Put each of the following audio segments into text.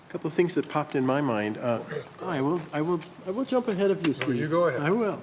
couple of things that popped in my mind. I will jump ahead of you, Steve. You go ahead. I will.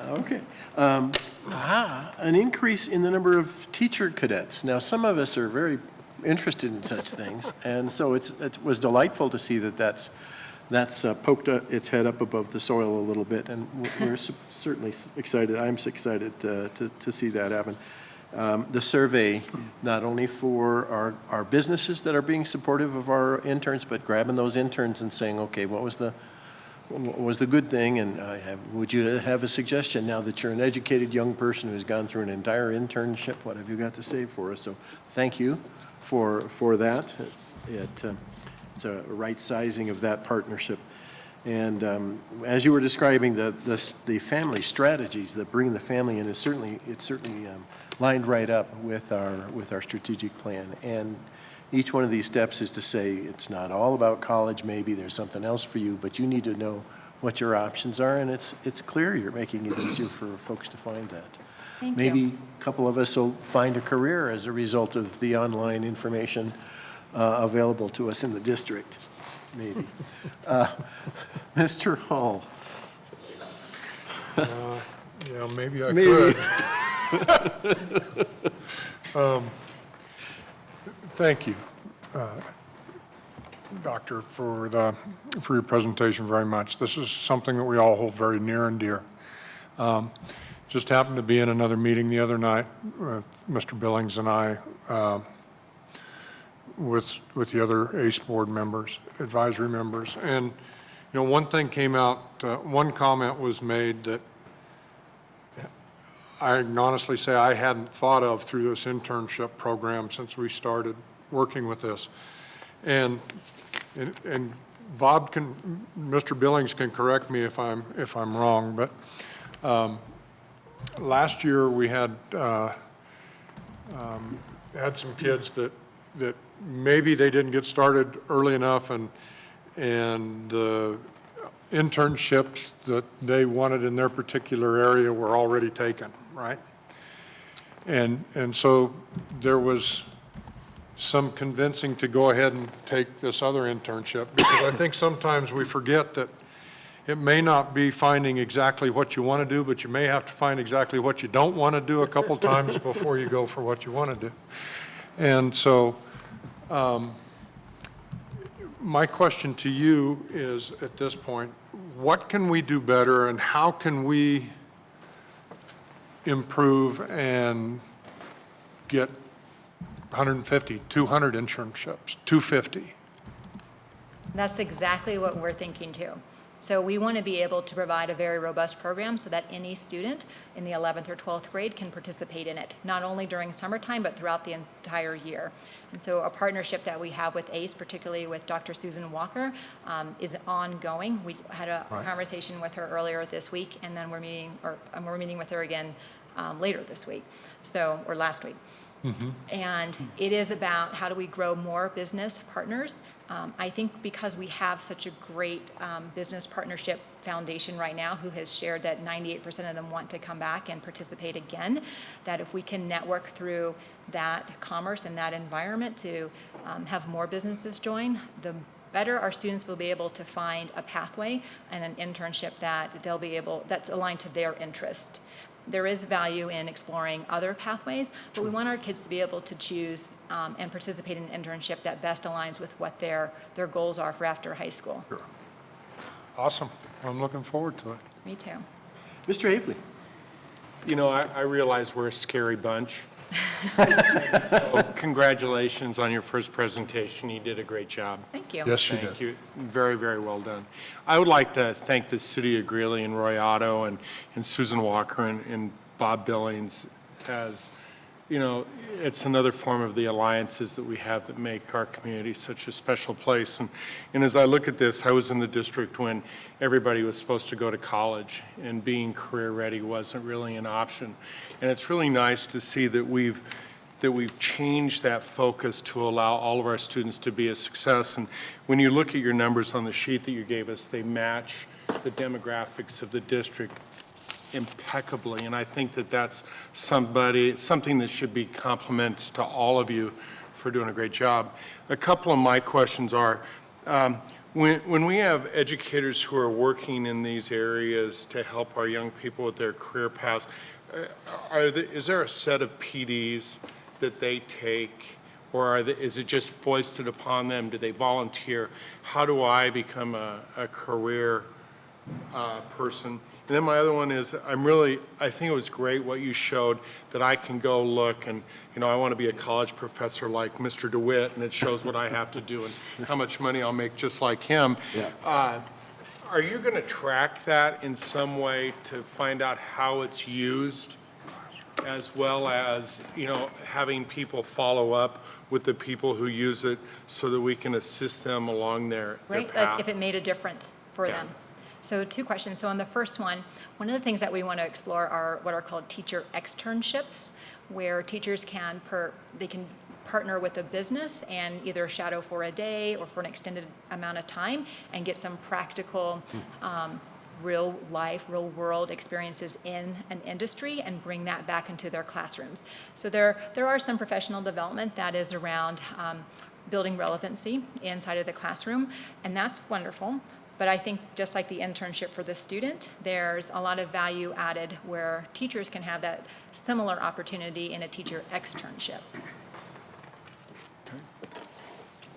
Okay. An increase in the number of teacher cadets. Now, some of us are very interested in such things, and so it was delightful to see that that's poked its head up above the soil a little bit, and we're certainly excited. I'm excited to see that happen. The survey, not only for our businesses that are being supportive of our interns, but grabbing those interns and saying, okay, what was the good thing, and would you have a suggestion now that you're an educated young person who's gone through an entire internship? What have you got to say for us? So thank you for that. It's a right sizing of that partnership. And as you were describing the family strategies that bring the family in, it's certainly lined right up with our strategic plan. And each one of these steps is to say it's not all about college. Maybe there's something else for you, but you need to know what your options are. And it's clear you're making it easier for folks to find that. Maybe a couple of us will find a career as a result of the online information available to us in the district, maybe. Mr. Hall. Yeah, maybe I could. Thank you, Doctor, for your presentation very much. This is something that we all hold very near and dear. Just happened to be in another meeting the other night with Mr. Billings and I, with the other ACE board members, advisory members, and one thing came out. One comment was made that I can honestly say I hadn't thought of through this internship program since we started working with this, and Bob Mr. Billings can correct me if I'm wrong, but last year we had some kids that maybe they didn't get started early enough, and the internships that they wanted in their particular area were already taken, right? And so there was some convincing to go ahead and take this other internship, because I think sometimes we forget that it may not be finding exactly what you want to do, but you may have to find exactly what you don't want to do a couple times before you go for what you want to do. And so my question to you is, at this point, what can we do better, and how can we improve and get 150, 200 internships, 250? That's exactly what we're thinking too. So we want to be able to provide a very robust program so that any student in the 11th or 12th grade can participate in it, not only during summertime, but throughout the entire year. And so a partnership that we have with ACE, particularly with Dr. Susan Walker, is ongoing. We had a conversation with her earlier this week, and then we're meeting with her again later this week, or last week. Mm-hmm. And it is about how do we grow more business partners. I think because we have such a great business partnership foundation right now, who has shared that 98% of them want to come back and participate again, that if we can network through that commerce and that environment to have more businesses join, the better our students will be able to find a pathway and an internship that that's aligned to their interest. There is value in exploring other pathways, but we want our kids to be able to choose and participate in an internship that best aligns with what their goals are for after high school. Sure. Awesome. I'm looking forward to it. Me too. Mr. Havely. I realize we're a scary bunch. So congratulations on your first presentation. You did a great job. Thank you. Yes, you did. Thank you. Very, very well done. I would like to thank the city of Greeley and Roy Otto and Susan Walker and Bob Billings. As it's another form of the alliances that we have that make our community such a special place. And as I look at this, I was in the district when everybody was supposed to go to college, and being career ready wasn't really an option. And it's really nice to see that we've changed that focus to allow all of our students to be a success. And when you look at your numbers on the sheet that you gave us, they match the demographics of the district impeccably, and I think that that's something that should be compliments to all of you for doing a great job. A couple of my questions are, When we have educators who are working in these areas to help our young people with their career paths, is there a set of PDs that they take, or is it just foisted upon them? Do they volunteer? How do I become a career person? And then my other one is, I think it was great what you showed, that I can go look and, I want to be a college professor like Mr. DeWitt, and it shows what I have to do and how much money I'll make just like him. Yeah. Are you going to track that in some way to find out how it's used, as well as, having people follow up with the people who use it so that we can assist them along their Right, path? like if it made a difference for Yeah. them. So 2 questions. So on the first one of the things that we want to explore are what are called teacher externships, where teachers can partner with a business and either shadow for a day or for an extended amount of time and get some practical, real life, real world experiences in an industry and bring that back into their classrooms. So there are some professional development that is around building relevancy inside of the classroom, and that's wonderful. But I think just like the internship for the student, there's a lot of value added where teachers can have that similar opportunity in a teacher externship.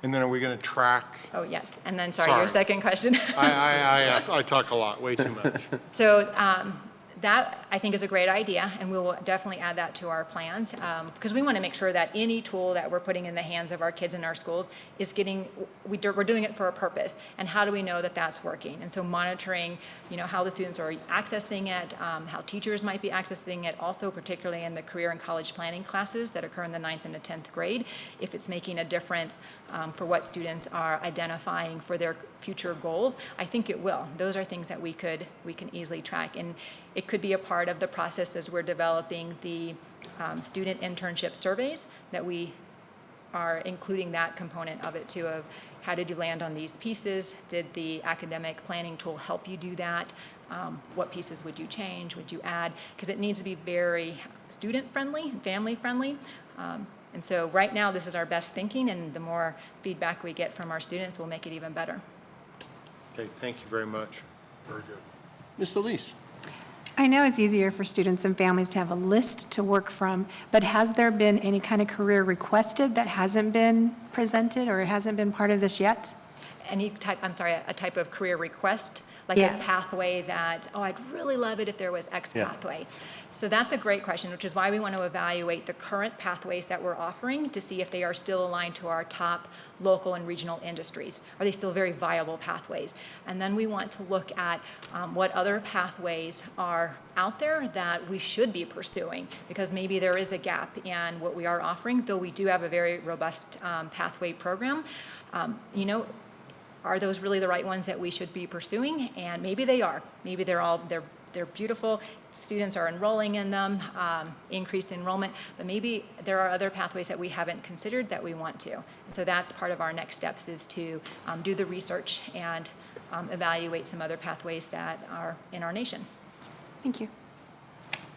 And then are we going to track? Oh, yes. And then, sorry, your Sorry. second question. I talk a lot, way too much. So that, I think, is a great idea, and we will definitely add that to our plans, because we want to make sure that any tool that we're putting in the hands of our kids in our schools is we're doing it for a purpose, and how do we know that that's working? And so monitoring, how the students are accessing it, how teachers might be accessing it, also particularly in the career and college planning classes that occur in the 9th and the 10th grade, if it's making a difference for what students are identifying for their future goals, I think it will. Those are things that we can easily track, and it could be a part of the process as we're developing the student internship surveys, that we are including that component of it too, of how did you land on these pieces? Did the academic planning tool help you do that? What pieces would you change? Would you add? Because it needs to be very student-friendly, family-friendly. And so right now, this is our best thinking, and the more feedback we get from our students will make it even better. Okay, thank you very much. Very good. Ms. Elise? I know it's easier for students and families to have a list to work from, but has there been any kind of career requested that hasn't been presented or hasn't been part of this yet? A type of career request, like Yeah. a pathway that, I'd really love it if there was X Yeah. pathway. So that's a great question, which is why we want to evaluate the current pathways that we're offering to see if they are still aligned to our top local and regional industries. Are they still very viable pathways? And then we want to look at what other pathways are out there that we should be pursuing, because maybe there is a gap in what we are offering, though we do have a very robust pathway program. Are those really the right ones that we should be pursuing? And maybe they are. Maybe they're beautiful. Students are enrolling in them, increased enrollment, but maybe there are other pathways that we haven't considered that we want to. So that's part of our next steps, is to do the research and evaluate some other pathways that are in our nation. Thank you.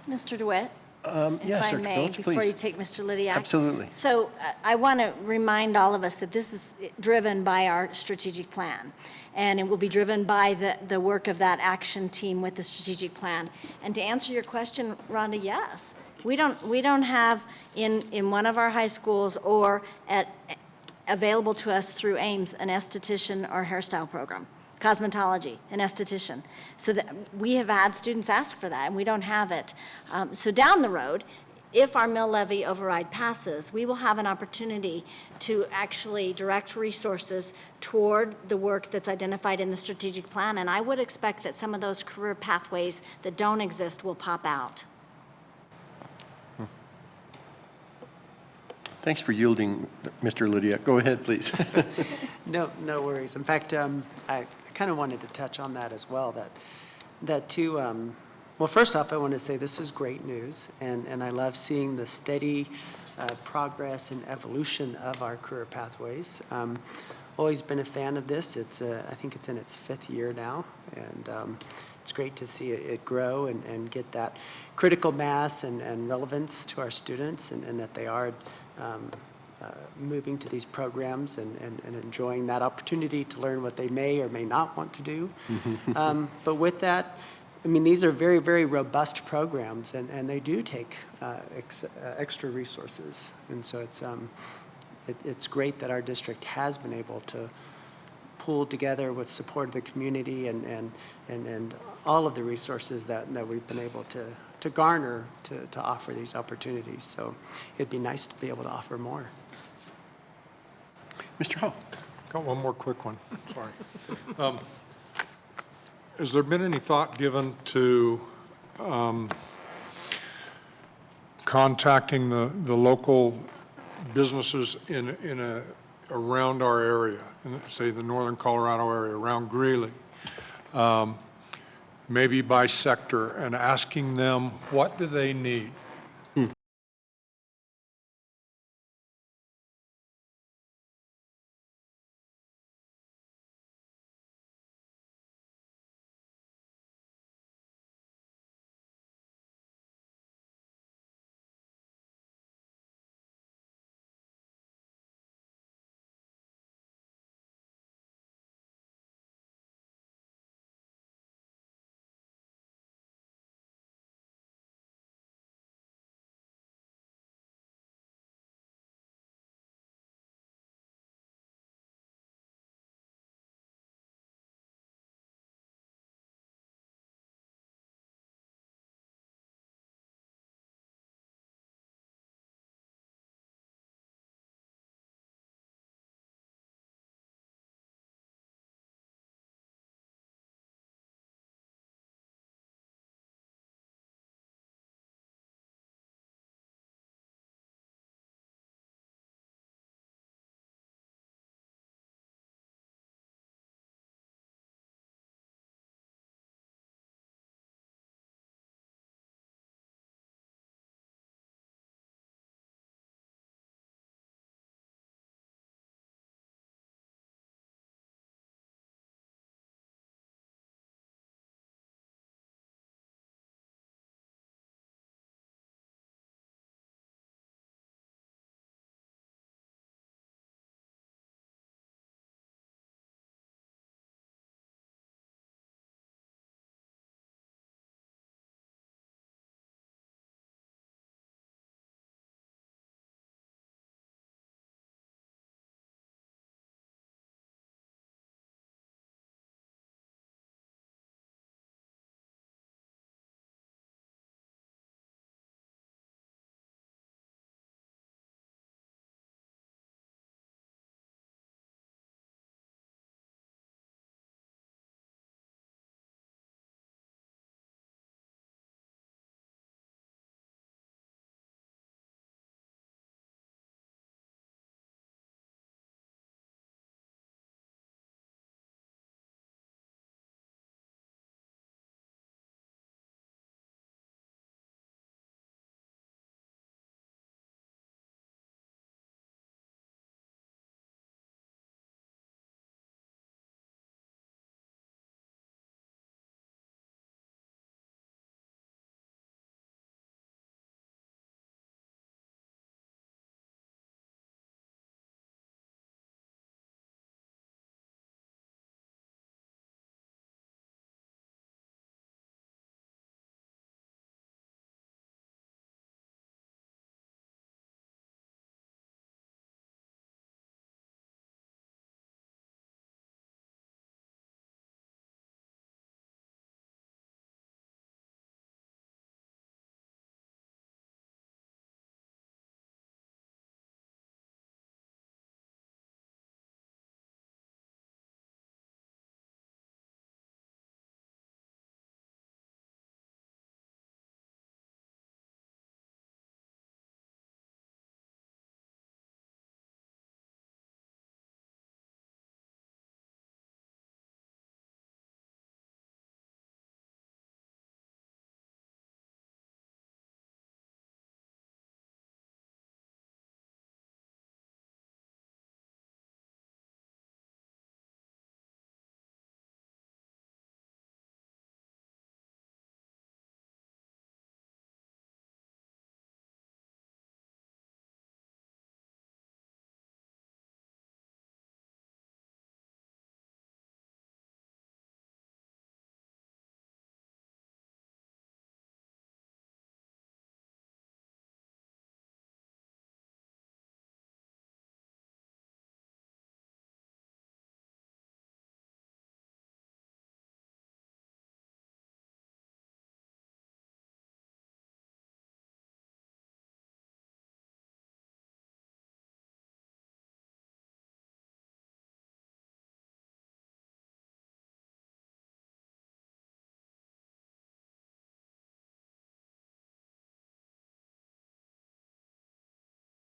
Mr. DeWitt? Yes, If I Dr. may, Phillips, before please. you take Mr. Lydiak. Absolutely. So I want to remind all of us that this is driven by our strategic plan, and it will be driven by the work of that action team with the strategic plan. And to answer your question, Rhonda, yes. We don't have in one of our high schools or available to us through Ames an esthetician or hairstyle program. Cosmetology, an esthetician. So that we have had students ask for that, and we don't have it. So down the road, if our mill levy override passes, we will have an opportunity to actually direct resources toward the work that's identified in the strategic plan, and I would expect that some of those career pathways that don't exist will pop out. Thanks for yielding, Mr. Lydia. Go ahead, please. No worries. In fact, I kind of wanted to touch on that as well, well, first off, I want to say this is great news, and I love seeing the steady progress and evolution of our career pathways. Always been a fan of this. I think it's in its 5th year now, and it's great to see it grow and get that critical mass and relevance to our students, and that they are moving to these programs and enjoying that opportunity to learn what they may or may not want to do. But with that, I mean, these are very, very robust programs, and they do take extra resources. And so it's great that our district has been able to pull together with support of the community and all of the resources that we've been able to garner to offer these opportunities. So it'd be nice to be able to offer more. Mr. Hall? Got one more quick one, sorry. Has there been any thought given to contacting the local businesses around our area, say the northern Colorado area, around Greeley, maybe by sector, and asking them what do they need?